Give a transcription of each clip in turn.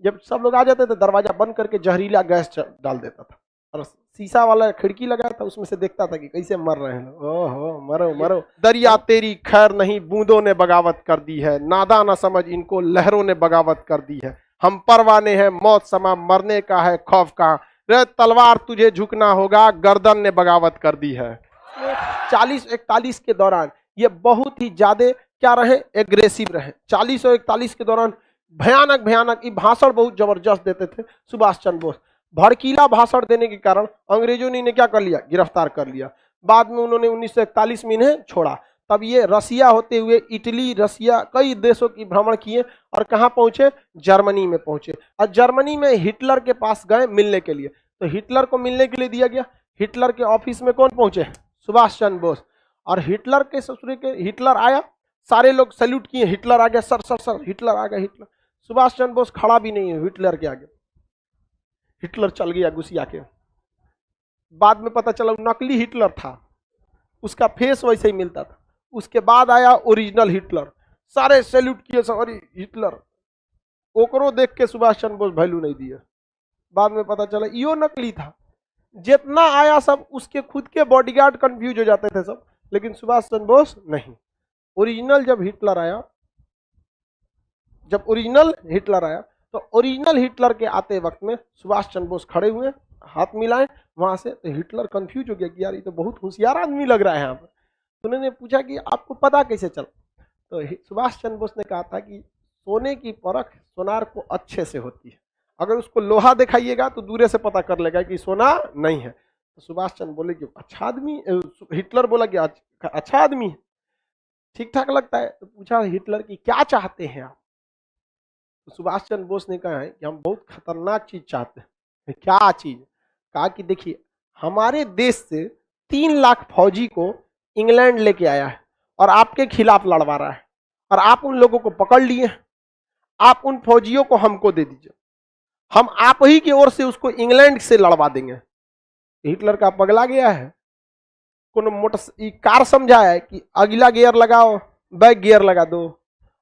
जब सब लोग आ जाते थे दरवाजा बंद करके जहरीला गैस डाल देता था और शीशा वाला खिड़की लगाया था, उसमें से देखता था कि कैसे मर रहे हैं लोग। ओहो मरो मरो। दरिया तेरी खैर नहीं, बूंदों ने बगावत कर दी है, नादा न समझ इनको लहरों ने बगावत कर दी है। हम परवाने हैं मौत समा, मरने का है खौफ का, रे तलवार तुझे झुकना होगा, गर्दन ने बगावत कर दी है। 40-41 के दौरान ये बहुत ही ज्यादा क्या रहे, एग्रेसिव रहे। 40 और 41 के दौरान भयानक भयानक ये भाषण बहुत जबरदस्त देते थे सुभाष चंद्र बोस। भड़कीला भाषण देने के कारण अंग्रेजों ने इन्हें क्या कर लिया, गिरफ्तार कर लिया। बाद में उन्होंने 1941 में इन्हें छोड़ा। तब ये रसिया होते हुए इटली, रसिया, कई देशों की भ्रमण किए और कहाँ पहुंचे, जर्मनी में पहुंचे। और जर्मनी में हिटलर के पास गए मिलने के लिए। तो हिटलर को मिलने के लिए दिया गया। हिटलर के ऑफिस में कौन पहुंचे, सुभाष चंद्र बोस। और हिटलर के ससुरे के, हिटलर आया, सारे लोग सैल्यूट किए, हिटलर आ गया, सर सर सर हिटलर आ गया। हिटलर, सुभाष चंद्र बोस खड़ा भी नहीं है हिटलर के आगे, हिटलर चल गया गुस्सिया के। बाद में पता चला नकली हिटलर था, उसका फेस वैसे ही मिलता था। उसके बाद आया ओरिजिनल हिटलर, सारे सैल्यूट किए, सॉरी हिटलर। ओकरो देख के सुभाष चंद्र बोस वैल्यू नहीं दिए। बाद में पता चला यो नकली था। जितना आया सब उसके खुद के बॉडीगार्ड कंफ्यूज हो जाते थे सब, लेकिन सुभाष चंद्र बोस नहीं। ओरिजिनल जब हिटलर आया, जब ओरिजिनल हिटलर आया तो ओरिजिनल हिटलर के आते वक्त में सुभाष चंद्र बोस खड़े हुए, हाथ मिलाए वहां से। तो हिटलर कंफ्यूज हो गया कि यार ये तो बहुत होशियार आदमी लग रहा है यहाँ पर। तो उन्होंने पूछा कि आपको पता कैसे चला। तो सुभाष चंद्र बोस ने कहा था कि सोने की परख सोनार को अच्छे से होती है, अगर उसको लोहा दिखाइएगा तो दूरे से पता कर लेगा कि सोना नहीं है। तो सुभाष चंद्र बोले कि अच्छा आदमी, हिटलर बोला कि अच्छा आदमी है, ठीक ठाक लगता है। तो पूछा हिटलर की क्या चाहते हैं आप। तो सुभाष चंद्र बोस ने कहा है कि हम बहुत खतरनाक चीज चाहते हैं। क्या चीज, कहा कि देखिए हमारे देश से 3 लाख फौजी को इंग्लैंड लेके आया है और आपके खिलाफ लड़वा रहा है, और आप उन लोगों को पकड़ लिए, आप उन फौजियों को हमको दे दीजिए, हम आप ही की ओर से उसको इंग्लैंड से लड़वा देंगे। हिटलर का पगला गया है, कोनो मोटर कार समझा है कि अगला गियर लगाओ, बैक गियर लगा दो।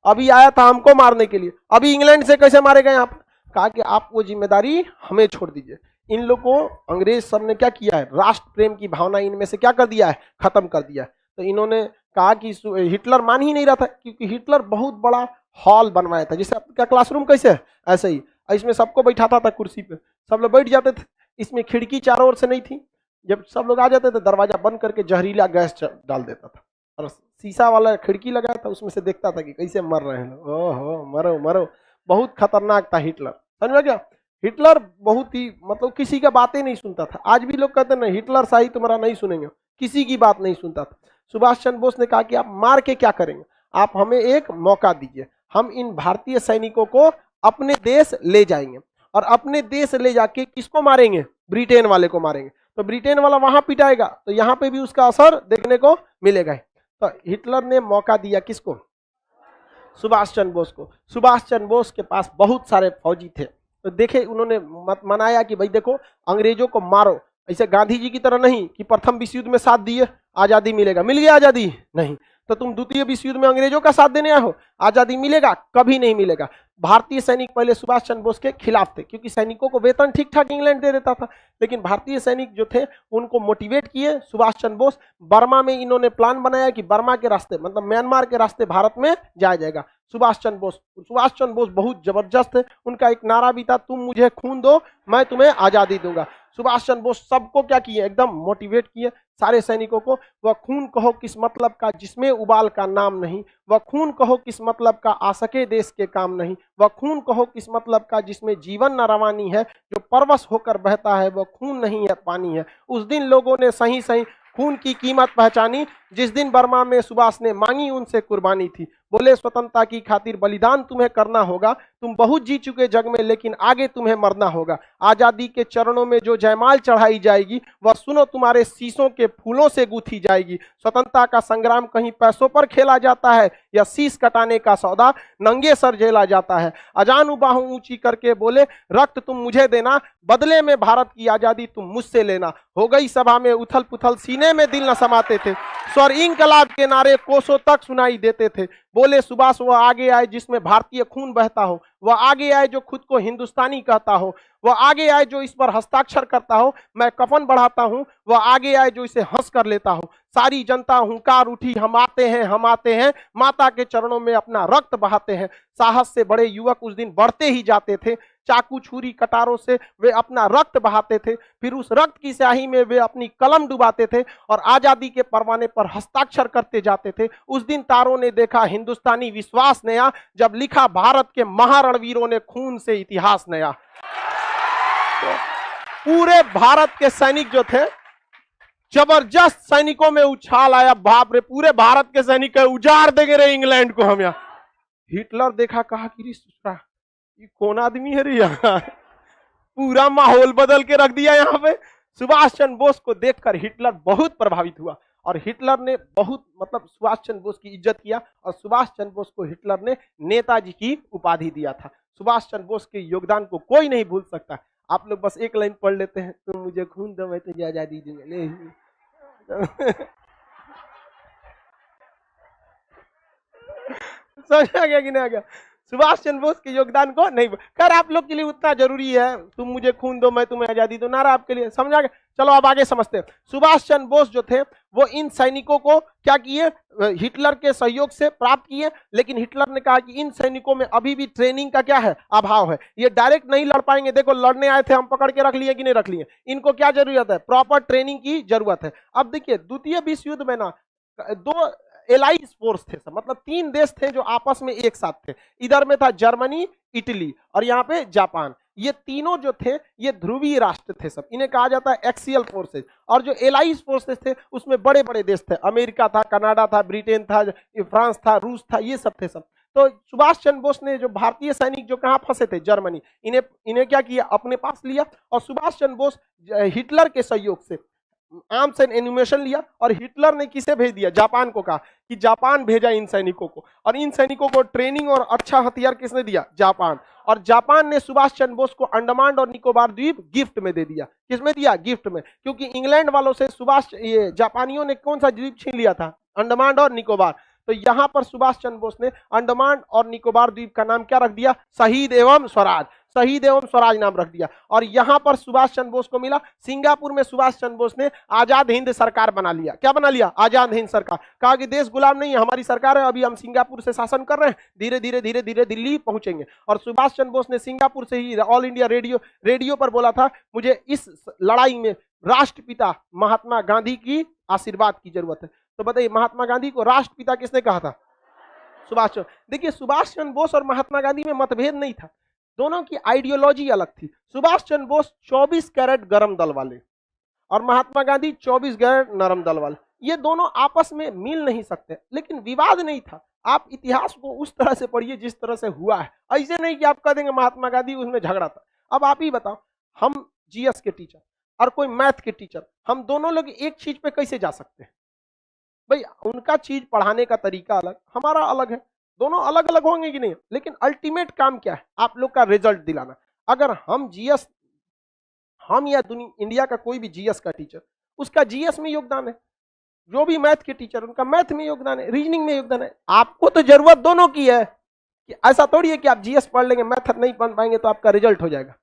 अभी आया था हमको मारने के लिए, अभी इंग्लैंड से कैसे मारेगा यहाँ पर। कहा कि आप वो जिम्मेदारी हमें छोड़ दीजिए। इन लोग को अंग्रेज सब ने क्या किया है, राष्ट्र प्रेम की भावना इनमें से क्या कर दिया है, खत्म कर दिया है। तो इन्होंने कहा कि हिटलर मान ही नहीं रहा था, क्योंकि हिटलर बहुत बड़ा हॉल बनवाया था, जैसे आपका क्लासरूम कैसे है ऐसे ही, इसमें सबको बैठाता था कुर्सी पे, सब लोग बैठ जाते थे। इसमें खिड़की चारों ओर से नहीं थी, जब सब लोग आ जाते थे दरवाजा बंद करके जहरीला गैस डाल देता था और शीशा वाला खिड़की लगाया था, उसमें से देखता था कि कैसे मर रहे हैं लोग। ओहो मरो मरो। बहुत खतरनाक था हिटलर, समझ में क्या। हिटलर बहुत ही मतलब किसी का बातें नहीं सुनता था। आज भी लोग कहते हैं ना हिटलर शाही तुम्हारा नहीं सुनेंगे, किसी की बात नहीं सुनता था। सुभाष चंद्र बोस ने कहा कि आप मार के क्या करेंगे, आप हमें एक मौका दीजिए, हम इन भारतीय सैनिकों को अपने देश ले जाएंगे, और अपने देश ले जाके किसको मारेंगे, ब्रिटेन वाले को मारेंगे। तो ब्रिटेन वाला वहां पिटाएगा तो यहाँ पे भी उसका असर देखने को मिलेगा। तो हिटलर ने मौका दिया किसको, सुभाष चंद्र बोस को। सुभाष चंद्र बोस के पास बहुत सारे फौजी थे, तो देखे उन्होंने मनाया कि भाई देखो अंग्रेजों को मारो, ऐसे गांधी जी की तरह नहीं कि प्रथम विश्व युद्ध में साथ दिए आजादी मिलेगा, मिल गया आजादी, नहीं। तो तुम द्वितीय विश्व युद्ध में अंग्रेजों का साथ देने आए हो, आजादी मिलेगा, कभी नहीं मिलेगा। भारतीय सैनिक पहले सुभाष चंद्र बोस के खिलाफ थे, क्योंकि सैनिकों को वेतन ठीक ठाक इंग्लैंड दे देता था, लेकिन भारतीय सैनिक जो थे उनको मोटिवेट किए सुभाष चंद्र बोस। बर्मा में इन्होंने प्लान बनाया कि बर्मा के रास्ते मतलब म्यांमार के रास्ते भारत में जाया जाएगा। सुभाष चंद्र बोस बहुत जबरदस्त थे, उनका एक नारा भी था, तुम मुझे खून दो मैं तुम्हें आजादी दूंगा। सुभाष चंद्र बोस सबको क्या किए, एकदम मोटिवेट किए सारे सैनिकों को। वह खून कहो किस मतलब का जिसमें उबाल का नाम नहीं, वह खून कहो किस मतलब का आ सके देश के काम नहीं, वह खून कहो किस मतलब का जिसमें जीवन न रवानी है, जो परवश होकर बहता है वह खून नहीं है पानी है। उस दिन लोगों ने सही सही खून की कीमत पहचानी, जिस दिन बर्मा में सुभाष ने मांगी उनसे कुर्बानी थी। बोले स्वतंत्रता की खातिर बलिदान तुम्हें करना होगा, तुम बहुत जी चुके जग में लेकिन आगे तुम्हें मरना होगा। आजादी के चरणों में जो जयमाल चढ़ाई जाएगी वह सुनो तुम्हारे शीशों के फूलों से गूंथी जाएगी। स्वतंत्रता का संग्राम कहीं पैसों पर खेला जाता है या शीश कटाने का सौदा नंगे सर झेला जाता है। अजान बाहों ऊंची करके बोले रक्त तुम मुझे देना, बदले में भारत की आजादी तुम मुझसे लेना। हो गई सभा में उथल पुथल, सीने में दिल न समाते थे, स्वर इंकलाब के नारे कोसों तक सुनाई देते थे। बोले सुभाष वह आगे आए जिसमें भारतीय खून बहता हो, वह आगे आए जो खुद को हिंदुस्तानी कहता हो, वह आगे आए जो इस पर हस्ताक्षर करता हो, मैं कफन बढ़ाता हूं, वह आगे आए जो इसे हंस कर लेता हो। सारी जनता हुंकार उठी, हम आते हैं, हम आते हैं, माता के चरणों में अपना रक्त बहाते हैं। साहस से बड़े युवक उस दिन बढ़ते ही जाते थे, चाकू छुरी कटारों से वे अपना रक्त बहाते थे, फिर उस रक्त की स्याही में वे अपनी कलम डुबाते थे और आजादी के परवाने पर हस्ताक्षर करते जाते थे। उस दिन तारों ने देखा हिंदुस्तानी विश्वास नया, जब लिखा भारत के महारणवीरों ने खून से इतिहास नया। तो पूरे भारत के सैनिक जो थे, जबरदस्त सैनिकों में उछाल आया, बाप रे पूरे भारत के सैनिक उजाड़ देंगे रे इंग्लैंड को हम। यहाँ हिटलर देखा, कहा कि ये कौन आदमी है रे, यहाँ पूरा माहौल बदल के रख दिया यहाँ पे। सुभाष चंद्र बोस को देखकर हिटलर बहुत प्रभावित हुआ और हिटलर ने बहुत सुभाष चंद्र बोस की इज्जत किया और सुभाष चंद्र बोस को हिटलर ने नेताजी की उपाधि दिया था। सुभाष चंद्र बोस के योगदान को कोई नहीं भूल सकता। आप लोग बस एक लाइन पढ़ लेते हैं, तुम मुझे खून दो मैं तुझे आजादी दूंगा। समझ आ गया कि नहीं आ गया? सुभाष चंद्र बोस के योगदान को नहीं, खैर आप लोग के लिए उतना जरूरी है, तुम मुझे खून दो मैं तुम्हें आजादी दो, नारा आपके लिए, समझ आ गया? चलो अब आगे समझते हैं। सुभाष चंद्र बोस जो थे वो इन सैनिकों को क्या किए, हिटलर के सहयोग से प्राप्त किए, लेकिन हिटलर ने कहा कि इन सैनिकों में अभी भी ट्रेनिंग का क्या है, अभाव है, ये डायरेक्ट नहीं लड़ पाएंगे। देखो लड़ने आए थे, हम पकड़ के रख लिए कि नहीं रख लिए, इनको क्या जरूरत है, प्रॉपर ट्रेनिंग की जरूरत है। अब देखिए द्वितीय विश्व युद्ध में ना दो एलाइज फोर्स थे, मतलब 3 देश थे जो आपस में एक साथ थे। इधर में था जर्मनी, इटली और यहाँ पे जापान। ये तीनों जो थे ये ध्रुवीय राष्ट्र थे सब, इन्हें कहा जाता है एक्सियल फोर्सेज। और जो एलाइज फोर्सेज थे उसमें बड़े बड़े देश थे, अमेरिका था, कनाडा था, ब्रिटेन था, फ्रांस था, रूस था, ये सब थे सब। तो सुभाष चंद्र बोस ने जो भारतीय सैनिक जो कहाँ फंसे थे, जर्मनी, इन्हें क्या किया, अपने पास लिया और सुभाष चंद्र बोस हिटलर के सहयोग से आर्म्स एंड एनिमेशन लिया और हिटलर ने किसे भेज दिया, जापान को, कहा कि जापान भेजा इन सैनिकों को, और इन सैनिकों को ट्रेनिंग और अच्छा हथियार किसने दिया, जापान। और जापान ने सुभाष चंद्र बोस को अंडमान और निकोबार द्वीप गिफ्ट में दे दिया। किसमें दिया, गिफ्ट में, क्योंकि इंग्लैंड वालों से ये जापानियों ने कौन सा द्वीप छीन लिया था, अंडमान और निकोबार। तो यहां पर सुभाष चंद्र बोस ने अंडमान और निकोबार द्वीप का नाम क्या रख दिया, शहीद एवं स्वराज, शहीद एवं स्वराज नाम रख दिया। और यहां पर सुभाष चंद्र बोस को मिला, सिंगापुर में सुभाष चंद्र बोस ने आजाद हिंद सरकार बना लिया। क्या बना लिया, आजाद हिंद सरकार। कहा कि देश गुलाम नहीं है, हमारी सरकार है, अभी हम सिंगापुर से शासन कर रहे हैं, धीरे धीरे धीरे धीरे दिल्ली पहुंचेंगे। और सुभाष चंद्र बोस ने सिंगापुर से ही ऑल इंडिया रेडियो पर बोला था, मुझे इस लड़ाई में राष्ट्रपिता महात्मा गांधी की आशीर्वाद की जरूरत है। तो बताइए महात्मा गांधी को राष्ट्रपिता किसने कहा था, सुभाष चंद्र। देखिए सुभाष चंद्र बोस और महात्मा गांधी में मतभेद नहीं था, दोनों की आइडियोलॉजी अलग थी। सुभाष चंद्र बोस 24 कैरेट गरम दल वाले और महात्मा गांधी 24 कैरेट नरम दल वाले, ये दोनों आपस में मिल नहीं सकते, लेकिन विवाद नहीं था। आप इतिहास को उस तरह से पढ़िए जिस तरह से हुआ है, ऐसे नहीं कि आप कह देंगे महात्मा गांधी उसमें झगड़ा था। अब आप ही बताओ, हम जीएस के टीचर और कोई मैथ के टीचर, हम दोनों लोग एक चीज पे कैसे जा सकते हैं भाई? उनका चीज पढ़ाने का तरीका अलग, हमारा अलग है, दोनों अलग अलग होंगे कि नहीं, लेकिन अल्टीमेट काम क्या है, आप लोग का रिजल्ट दिलाना। अगर हम जीएस, हम या इंडिया का कोई भी जीएस का टीचर, उसका जीएस में योगदान है, जो भी मैथ के टीचर उनका मैथ में योगदान है, रीजनिंग में योगदान है। आपको तो जरूरत दोनों की है, कि ऐसा थोड़ी है कि आप जीएस पढ़ लेंगे मैथ नहीं पढ़ पाएंगे तो आपका रिजल्ट हो जाएगा।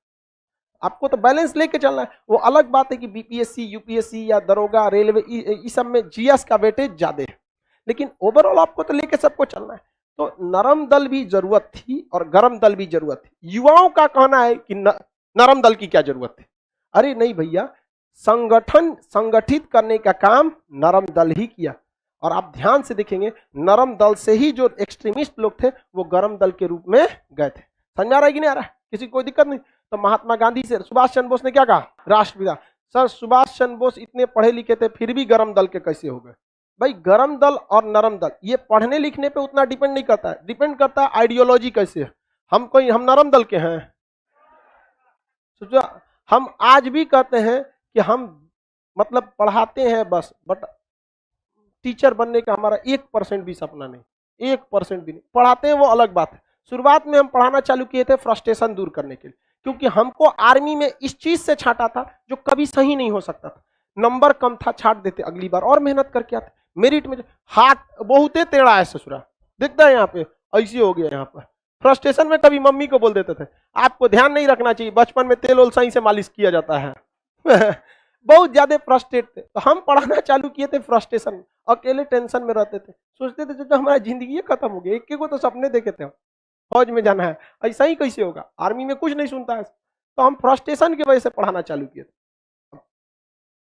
आपको तो बैलेंस लेके चलना है। वो अलग बात है कि बीपीएससी, यूपीएससी या दरोगा, रेलवे, इस सब में जीएस का वेटेज ज्यादा है, लेकिन ओवरऑल आपको तो लेके सबको चलना है। तो नरम दल भी जरूरत थी और गरम दल भी जरूरत थी। युवाओं का कहना है कि नरम दल की क्या जरूरत थी? अरे नहीं भैया, संगठित करने का काम नरम दल ही किया। और आप ध्यान से देखेंगे, नरम दल से ही जो एक्सट्रीमिस्ट लोग थे वो गरम दल के रूप में गए थे। समझ आ रहा है कि नहीं आ रहा है? किसी को कोई दिक्कत नहीं? तो महात्मा गांधी से सुभाष चंद्र बोस ने क्या कहा, राष्ट्रपिता। सर सुभाष चंद्र बोस इतने पढ़े लिखे थे फिर भी गरम दल के कैसे हो गए? भाई गरम दल और नरम दल ये पढ़ने लिखने पे उतना डिपेंड नहीं करता है, डिपेंड करता है आइडियोलॉजी कैसे है। हम नरम दल के हैं, सोचो हम आज भी कहते हैं कि हम मतलब पढ़ाते हैं बस, बट टीचर बनने का हमारा 1% भी सपना नहीं, 1% भी नहीं। पढ़ाते हैं वो अलग बात है। शुरुआत में हम पढ़ाना चालू किए थे फ्रस्ट्रेशन दूर करने के लिए, क्योंकि हमको आर्मी में इस चीज से छांटा था जो कभी सही नहीं हो सकता था। नंबर कम था, छाट देते, अगली बार और मेहनत करके आते। मेरिट में हाथ बहुते टेढ़ा है ससुरा, दिखता है यहाँ पे, ऐसे हो गया यहाँ पर। फ्रस्ट्रेशन में कभी मम्मी को बोल देते थे आपको ध्यान नहीं रखना चाहिए, बचपन में तेल ओल सही से मालिश किया जाता है। बहुत ज्यादा फ्रस्ट्रेट थे, तो हम पढ़ाना चालू किए थे फ्रस्ट्रेशन में, अकेले टेंशन में रहते थे, सोचते थे जो हमारा जिंदगी खत्म हो गया, एक को तो सपने देखे थे फौज में जाना है, ऐसा ही कैसे होगा, आर्मी में कुछ नहीं सुनता है, तो हम फ्रस्ट्रेशन की वजह से पढ़ाना चालू किए थे,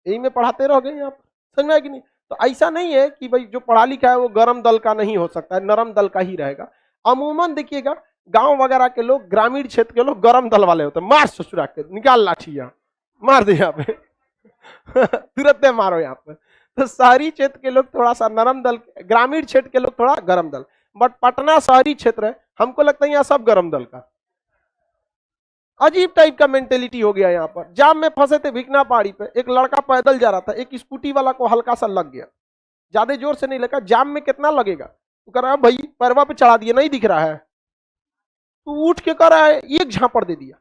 यही में पढ़ाते रह गए यहाँ पर, समझ में आया कि नहीं। तो ऐसा नहीं है कि भाई जो पढ़ा लिखा है वो गर्म दल का नहीं हो सकता है, नरम दल का ही रहेगा। अमूमन देखिएगा गांव वगैरह के लोग, ग्रामीण क्षेत्र के लोग गर्म दल वाले होते हैं, मार ससुरा के निकाल लाठी यहाँ मार दे यहाँ पे तुरंत मारो यहाँ पे। तो शहरी क्षेत्र के लोग थोड़ा सा नरम दल, ग्रामीण क्षेत्र के लोग थोड़ा गर्म दल, बट पटना शहरी क्षेत्र है, हमको लगता है यहाँ सब गर्म दल का। अजीब टाइप का मेंटेलिटी हो गया यहाँ पर। जाम में फंसे थे भिकना पहाड़ी पे, एक लड़का पैदल जा रहा था, एक स्कूटी वाला को हल्का सा लग गया, ज्यादा जोर से नहीं लगा, जाम में कितना लगेगा, तो कह रहा है भाई पैरवा पे चढ़ा दिया, नहीं दिख रहा है, तो उठ के कह रहा है एक झापड़ दे दिया।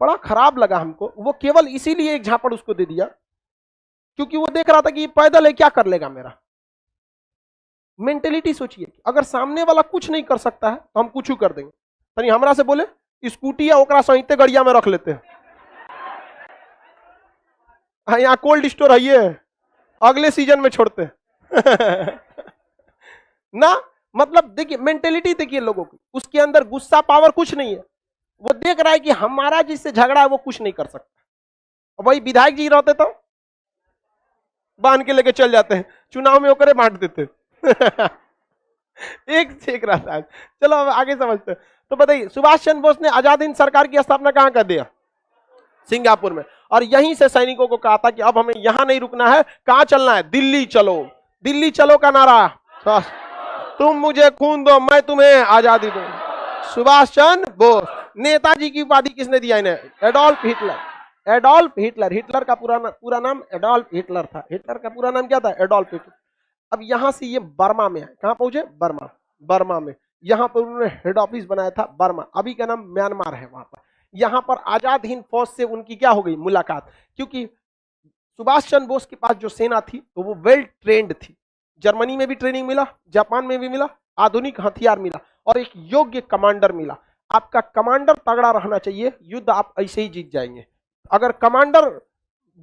बड़ा खराब लगा हमको, वो केवल इसीलिए एक झापड़ उसको दे दिया क्योंकि वो देख रहा था कि ये पैदल है, क्या कर लेगा मेरा। मेंटेलिटी सोचिए, अगर सामने वाला कुछ नहीं कर सकता है तो हम कुछ कर देंगे। तनी हमरा से बोले स्कूटी या ओकरा सहिते गड़िया में रख लेते हैं, हाँ यहाँ कोल्ड स्टोर है, ये अगले सीजन में छोड़ते हैं ना। मतलब देखिए मेंटेलिटी देखिए लोगों की, उसके अंदर गुस्सा पावर कुछ नहीं है, वो देख रहा है कि हमारा जिससे झगड़ा है वो कुछ नहीं कर सकता। वही विधायक जी रहते तो बांध के लेके चल जाते हैं, चुनाव में होकर बांट देते एक से एक रहता है। चलो अब आगे समझते हैं। तो बताइए सुभाष चंद्र बोस ने आजाद हिंद सरकार की स्थापना कहां कर दिया? सिंगापुर में। और यहीं से सैनिकों को कहा था कि अब हमें यहां नहीं रुकना है, कहां चलना है? दिल्ली चलो। दिल्ली चलो का नारा, तुम मुझे खून दो मैं तुम्हें आजादी दूं। सुभाष चंद्र बोस। नेताजी की उपाधि किसने दिया इन्हें? Adolf Hitler. Adolf Hitler, Hitler का पूरा नाम एडोल्फ हिटलर था। हिटलर का पूरा नाम क्या था? Adolf Hitler. अब यहां से ये बर्मा में है, कहां पहुंचे? बर्मा। बर्मा में यहां पर उन्होंने हेड ऑफिस बनाया था, बर्मा, अभी का नाम म्यांमार है। वहां पर यहां पर आजाद हिंद फौज से उनकी क्या हो गई? मुलाकात। क्योंकि सुभाष चंद्र बोस के पास जो सेना थी तो वो वेल ट्रेंड थी, जर्मनी में भी ट्रेनिंग मिला, जापान में भी मिला, आधुनिक हथियार मिला और एक योग्य कमांडर मिला। आपका कमांडर तगड़ा रहना चाहिए, युद्ध आप ऐसे ही जीत जाएंगे। अगर कमांडर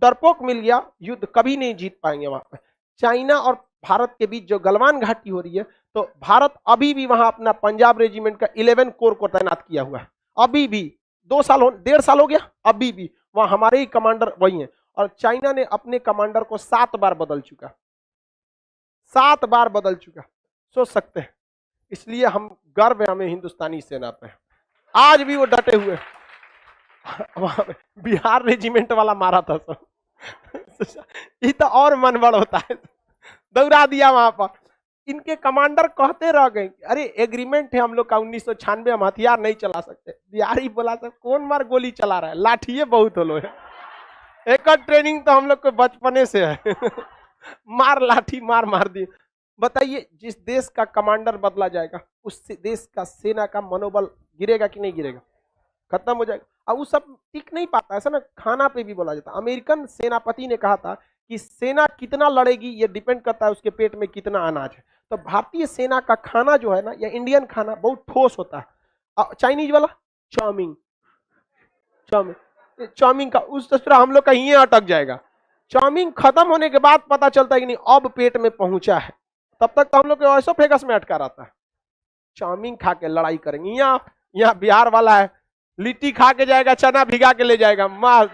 डरपोक मिल गया, युद्ध कभी नहीं जीत पाएंगे। वहां पर चाइना और भारत के बीच जो गलवान घाटी हो रही है, तो भारत अभी भी वहां अपना पंजाब रेजिमेंट का 11 कोर को तैनात किया हुआ है। अभी भी 1.5 साल हो गया, अभी भी वहां हमारे ही कमांडर वही हैं। और चाइना ने अपने कमांडर को 7 बार बदल चुका, 7 बार बदल चुका, सोच सकते हैं। इसलिए हम गर्व है हमें हिंदुस्तानी सेना पे, आज भी वो डटे हुए। बिहार रेजिमेंट वाला मारा था सब ये तो और मन बड़ होता है, दौड़ा दिया वहां पर। इनके कमांडर कहते रह गए, अरे एग्रीमेंट है हम लोग का 1996, हम हथियार नहीं चला सकते। बिहारी बोला था कौन मार गोली चला रहा है, लाठिए बहुत हो लो है। एक ट्रेनिंग तो हम लोग को बचपने से है मार लाठी मार मार दी। बताइए जिस देश का कमांडर बदला जाएगा उस देश का सेना का मनोबल गिरेगा कि नहीं गिरेगा? खत्म हो जाएगा। अब वो सब टिक नहीं पाता, ऐसा ना खाना पे भी बोला जाता। अमेरिकन सेनापति ने कहा था कि सेना कितना लड़ेगी ये डिपेंड करता है उसके पेट में कितना अनाज है। तो भारतीय सेना का खाना जो है ना, या इंडियन खाना बहुत ठोस होता है। चाइनीज वाला चाउमीन, चाउमीन का उस तरह हम लोग का ही अटक जाएगा। चाउमीन खत्म होने के बाद पता चलता है कि नहीं अब पेट में पहुंचा है, तब तक तो हम लोग के ऐसा फेगस में अटका रहता है। चाउमीन खा के लड़ाई करेंगे। यहाँ बिहार वाला है, लिट्टी खा के जाएगा, चना भिगा के ले जाएगा, मार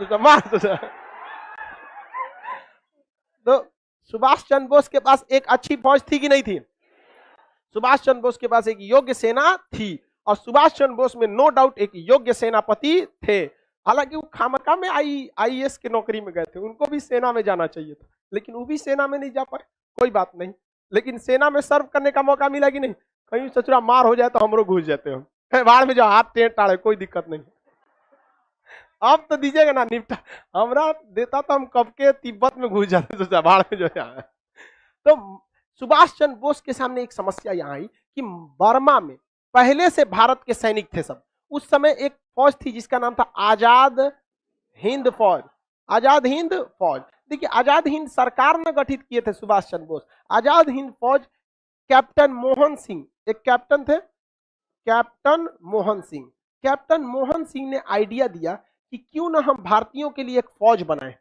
तो सुभाष चंद्र बोस के पास एक अच्छी फौज थी कि नहीं थी? सुभाष चंद्र बोस के पास एक योग्य सेना थी, और सुभाष चंद्र बोस में नो डाउट एक योग्य सेनापति थे। हालांकि वो खामका में आईएएस की नौकरी में गए थे, उनको भी सेना में जाना चाहिए था, लेकिन वो भी सेना में नहीं जा पाए। कोई बात नहीं, लेकिन सेना में सर्व करने का मौका मिला कि नहीं? कहीं सचुरा मार हो जाए तो हम लोग घुस जाते हो, बाढ़ में जाओ, हाथ टेढ़ टाड़े, कोई दिक्कत नहीं। अब तो दीजिएगा ना निपटा, हमरा देता तो हम कब के तिब्बत में घुस जाते तो बाढ़ में जो है। तो सुभाष चंद्र बोस के सामने एक समस्या यहाँ आई कि बर्मा में पहले से भारत के सैनिक थे सब। उस समय एक फौज थी जिसका नाम था आजाद हिंद फौज। आजाद हिंद फौज, देखिए आजाद हिंद सरकार ने गठित किए थे सुभाष चंद्र बोस। आजाद हिंद फौज कैप्टन मोहन सिंह, एक कैप्टन थे, कैप्टन मोहन सिंह। कैप्टन मोहन सिंह ने आइडिया दिया कि क्यों ना हम भारतीयों के लिए एक फौज बनाएं।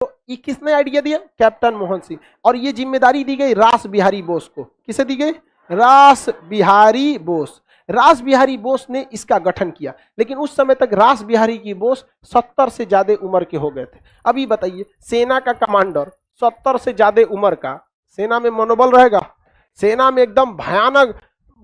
तो ये किसने आइडिया दिया? कैप्टन मोहन सिंह। और ये जिम्मेदारी दी गई रास बिहारी बोस को। किसे दी गई? रास बिहारी बोस। रास बिहारी बोस ने इसका गठन किया, लेकिन उस समय तक रास बिहारी की बोस 70 से ज्यादा उम्र के हो गए थे। अभी बताइए, सेना का कमांडर 70 से ज्यादा उम्र का, सेना में मनोबल रहेगा? सेना में एकदम भयानक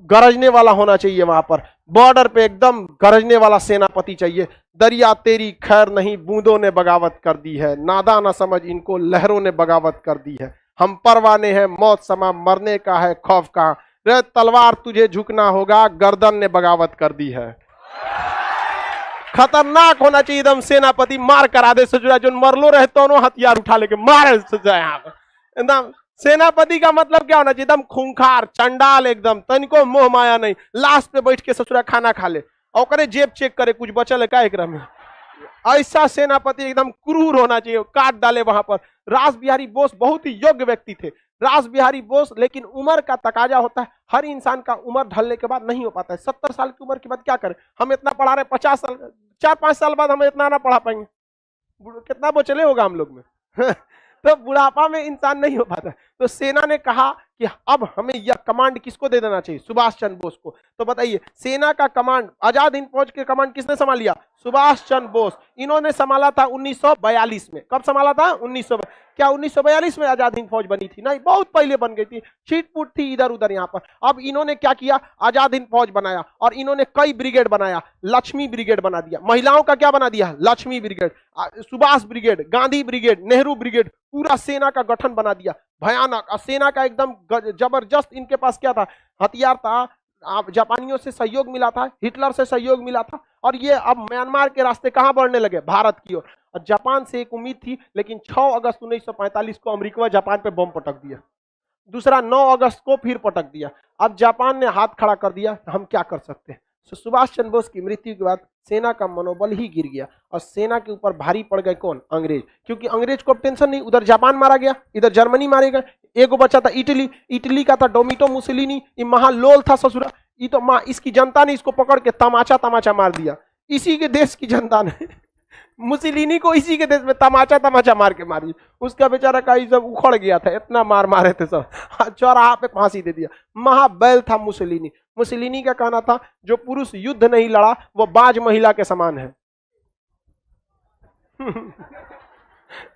गरजने वाला होना चाहिए, वहां पर बॉर्डर पे एकदम गरजने वाला सेनापति चाहिए। दरिया तेरी खैर नहीं, बूंदों ने बगावत कर दी है, नादा ना समझ इनको, लहरों ने बगावत कर दी है। हम परवाने हैं, मौत समा मरने का है खौफ का, रे तलवार तुझे झुकना होगा, गर्दन ने बगावत कर दी है। खतरनाक होना चाहिए एकदम सेनापति, मार करा दे सजुरा, जो मरलो रहे दोनों हथियार उठा लेके मारे सजुरा। यहाँ पर एकदम सेनापति का मतलब क्या होना चाहिए? एकदम खूंखार, चंडाल, एकदम तनिको मोह माया नहीं, लास्ट पे बैठ के ससुरा खाना खा ले और करे जेब चेक करे कुछ बचल है क्या एकरा में। ऐसा सेनापति एकदम क्रूर होना चाहिए, काट डाले वहां पर। रास बिहारी बोस बहुत ही योग्य व्यक्ति थे, रास बिहारी बोस। लेकिन उम्र का तकाजा होता है, हर इंसान का उम्र ढलने के बाद नहीं हो पाता है। 70 साल की उम्र के बाद क्या करें? हम इतना पढ़ा रहे, 50 साल, 4-5 साल बाद हम इतना ना पढ़ा पाएंगे, कितना बचले होगा हम लोग में। तो बुढ़ापा में इंसान नहीं हो पाता। तो सेना ने कहा कि अब हमें यह कमांड किसको दे देना चाहिए? सुभाष चंद्र बोस को। तो बताइए, सेना का कमांड, आजाद हिंद फौज के कमांड किसने संभाल लिया? सुभाष चंद्र बोस। इन्होंने संभाला था 1942 में। कब संभाला था? 1900। क्या 1942 में आजाद हिंद फौज बनी थी? नहीं, बहुत पहले बन गई थी, छीटपुट थी इधर उधर यहाँ पर। अब इन्होंने क्या किया? आजाद हिंद फौज बनाया और इन्होंने कई ब्रिगेड बनाया, लक्ष्मी ब्रिगेड बना दिया। महिलाओं का क्या बना दिया? Lakshmi brigade, Subhash brigade, Gandhi brigade, Nehru brigade, पूरा सेना का गठन बना दिया, भयानक। और सेना का एकदम जबरदस्त इनके पास क्या था? हथियार था। जापानियों से सहयोग मिला था, हिटलर से सहयोग मिला था, और ये अब म्यांमार के रास्ते कहां बढ़ने लगे? भारत की ओर। और जापान से एक उम्मीद थी, लेकिन 6 अगस्त 1945 को अमेरिका जापान पे बम पटक दिया। दूसरा 9 अगस्त को फिर पटक दिया। अब जापान ने हाथ खड़ा कर दिया, हम क्या कर सकते हैं? सुभाष चंद्र बोस की मृत्यु के बाद सेना का मनोबल ही गिर गया और सेना के ऊपर भारी पड़ गए कौन? अंग्रेज। क्योंकि अंग्रेज को अब टेंशन नहीं, उधर जापान मारा गया, इधर जर्मनी मारे गए, एगो बचा था इटली, इटली का था डोमिटो मुसोलिनी, ये महालोल था ससुरा। ये तो माँ, इसकी जनता ने इसको पकड़ के तमाचा तमाचा मार दिया, इसी के देश की जनता ने मुसोलिनी को इसी के देश में तमाचा तमाचा मार के मारी। उसका बेचारा का सब उखड़ गया था, इतना मार मारे थे सब, चौराहा पे फांसी दे दिया। महाबैल था मुसोलिनी। मुसोलिनी का कहना था, जो पुरुष युद्ध नहीं लड़ा वो बाज महिला के समान है।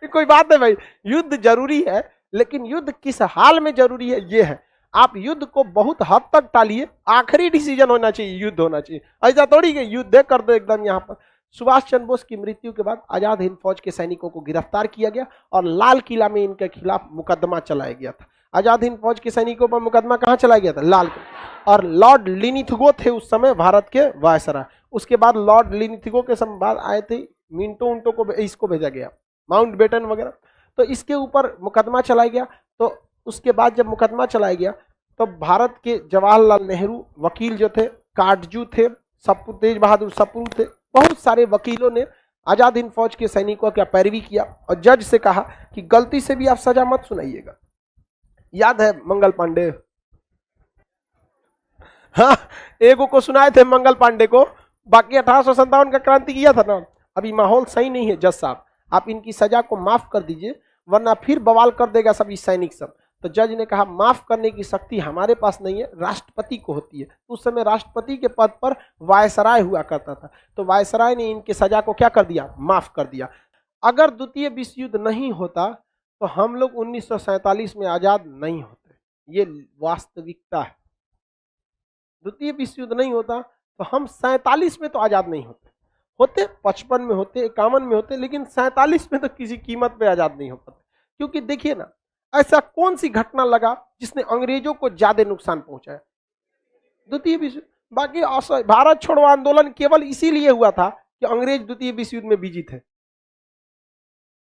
कोई बात है भाई, युद्ध जरूरी है, लेकिन युद्ध किस हाल में जरूरी है ये है। आप युद्ध को बहुत हद तक टालिए, आखिरी डिसीजन होना चाहिए, युद्ध होना चाहिए। ऐसा थोड़ी कि युद्ध कर दो एकदम। यहाँ पर सुभाष चंद्र बोस की मृत्यु के बाद आजाद हिंद फौज के सैनिकों को गिरफ्तार किया गया और लाल किला में इनके खिलाफ मुकदमा चलाया गया था। आजाद हिंद फौज के सैनिकों पर मुकदमा कहां चलाया गया था? लाल किला। और लॉर्ड लिनिथगो थे उस समय भारत के वायसराय। उसके बाद लॉर्ड लिनिथगो के समय बाद आए थे मिंटो उंटो को, इसको भेजा गया, माउंट बेटन वगैरह। तो इसके ऊपर मुकदमा चलाया गया। तो उसके बाद जब मुकदमा चलाया गया तो भारत के जवाहरलाल नेहरू वकील जो थे, काटजू थे, तेज बहादुर सप्रू थे, बहुत सारे वकीलों ने आजाद हिंद फौज के सैनिकों का पैरवी किया और जज से कहा कि गलती से भी आप सजा मत सुनाइएगा। याद है मंगल पांडे? हाँ, एगो को सुनाए थे मंगल पांडे को, बाकी 1857 का क्रांति किया था ना। अभी माहौल सही नहीं है जज साहब, आप इनकी सजा को माफ कर दीजिए वरना फिर बवाल कर देगा सभी सैनिक सब। तो जज ने कहा माफ करने की शक्ति हमारे पास नहीं है, राष्ट्रपति को होती है। उस समय राष्ट्रपति के पद पर वायसराय हुआ करता था। तो वायसराय ने इनकी सजा को क्या कर दिया? माफ कर दिया। अगर द्वितीय विश्व युद्ध नहीं होता तो हम लोग 1947 में आजाद नहीं होते, ये वास्तविकता है। द्वितीय विश्व युद्ध नहीं होता तो हम 47 में तो आजाद नहीं होते, 55 में होते, 51 में होते, लेकिन 47 में तो किसी कीमत पे आजाद नहीं हो पाते। क्योंकि देखिए ना, ऐसा कौन सी घटना लगा जिसने अंग्रेजों को ज्यादा नुकसान पहुंचाया? द्वितीय विश्व। बाकी भारत छोड़ो आंदोलन केवल इसीलिए हुआ था कि अंग्रेज द्वितीय विश्व युद्ध में बिजी थे।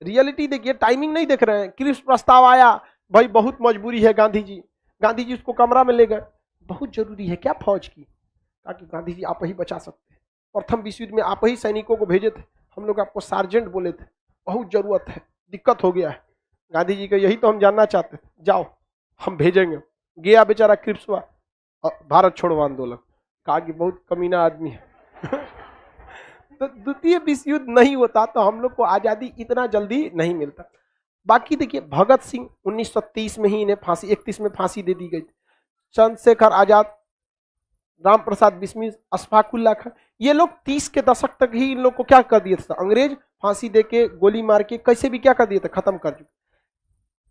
रियलिटी देखिए, टाइमिंग नहीं देख रहे हैं। क्रिप्स प्रस्ताव आया, भाई बहुत मजबूरी है, गांधी जी उसको कमरा में ले गए। बहुत जरूरी है क्या फौज की? ताकि गांधी जी आप ही बचा सकते हैं। प्रथम विश्व युद्ध में आप ही सैनिकों को भेजे थे, हम लोग आपको सार्जेंट बोले थे, बहुत जरूरत है, दिक्कत हो गया है। गांधी जी का यही तो हम जानना चाहते थे, जाओ हम भेजेंगे। गया बेचारा क्रिप्सवा, भारत छोड़ो आंदोलन, कहा कि बहुत कमीना आदमी है। तो द्वितीय विश्व युद्ध नहीं होता तो हम लोग को आजादी इतना जल्दी नहीं मिलता। बाकी देखिए भगत सिंह 1930 में ही इन्हें फांसी, 31 में फांसी दे दी गई। चंद्रशेखर आजाद, राम प्रसाद बिस्मिल, अशफाक उल्लाह खान, ये लोग 30 के दशक तक ही इन लोग को क्या कर दिए थे, अंग्रेज फांसी देके गोली मार के कैसे भी क्या कर दिए थे, खत्म कर चुके।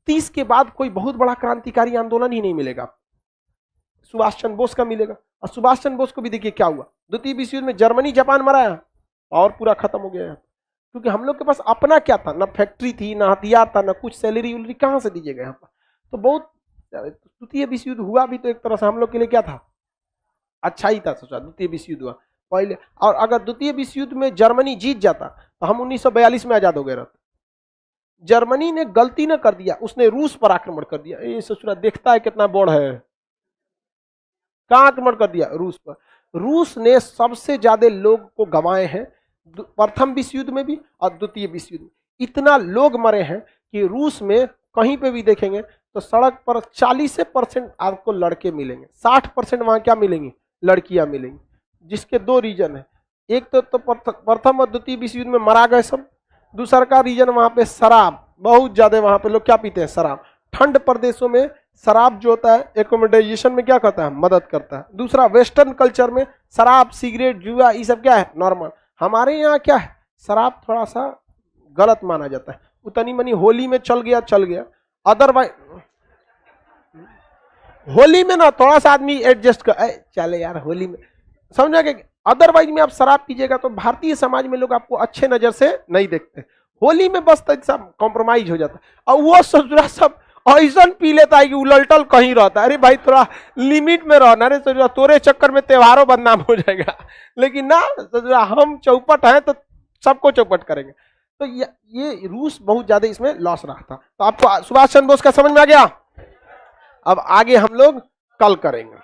30 के बाद कोई बहुत बड़ा क्रांतिकारी आंदोलन ही नहीं मिलेगा। सुभाष चंद्र बोस का मिलेगा, और सुभाष चंद्र बोस को भी देखिए क्या हुआ, द्वितीय विश्व युद्ध में जर्मनी जापान मराया और पूरा खत्म हो गया। क्योंकि हम लोग के पास अपना क्या था, ना फैक्ट्री थी, ना हथियार था, ना कुछ सैलरी उलरी कहां से दीजिएगा यहाँ पर। तो बहुत द्वितीय विश्व युद्ध हुआ भी तो एक तरह से हम लोग के लिए क्या था, अच्छा ही था। सोचा द्वितीय विश्व युद्ध हुआ पहले, और अगर द्वितीय विश्व युद्ध में जर्मनी जीत जाता तो हम 1942 में आजाद हो गए रहते। जर्मनी ने गलती न कर दिया, उसने रूस पर आक्रमण कर दिया। ये सोचना देखता है कितना बड़ है, कहां आक्रमण कर दिया, रूस पर। रूस ने सबसे ज्यादा लोग को गंवाए हैं, प्रथम विश्व युद्ध में भी और द्वितीय विश्व युद्ध में। इतना लोग मरे हैं कि रूस में कहीं पे भी देखेंगे तो सड़क पर 40% आपको लड़के मिलेंगे, 60% वहां क्या मिलेंगी, लड़कियां मिलेंगी। जिसके दो रीजन है, एक तो प्रथम और द्वितीय विश्व युद्ध में मरा गए सब, दूसरा का रीजन वहां पे शराब बहुत ज्यादा, वहां पे लोग क्या पीते हैं, शराब। ठंड प्रदेशों में शराब जो होता है एकोमोडाइजेशन में क्या करता है, मदद करता है। दूसरा वेस्टर्न कल्चर में शराब, सिगरेट, जुआ ये सब क्या है, नॉर्मल। हमारे यहाँ क्या है, शराब थोड़ा सा गलत माना जाता है। उतनी मनी होली में चल गया, अदरवाइज होली में ना थोड़ा सा आदमी एडजस्ट कर चले यार होली में, समझा कि अदरवाइज में आप शराब पीजिएगा तो भारतीय समाज में लोग आपको अच्छे नजर से नहीं देखते। होली में बस सब कॉम्प्रोमाइज हो जाता है, और वो ससुरा सब ऐसा पी लेता है कि उलटल कहीं रहता है। अरे भाई थोड़ा लिमिट में रहना रे ससुरा, तोरे चक्कर में त्योहारों बदनाम हो जाएगा। लेकिन ना ससुरा हम चौपट हैं तो सबको चौपट करेंगे। तो ये रूस बहुत ज्यादा इसमें लॉस रहा था। तो आपको सुभाष चंद्र बोस का समझ में आ गया। अब आगे हम लोग कल करेंगे।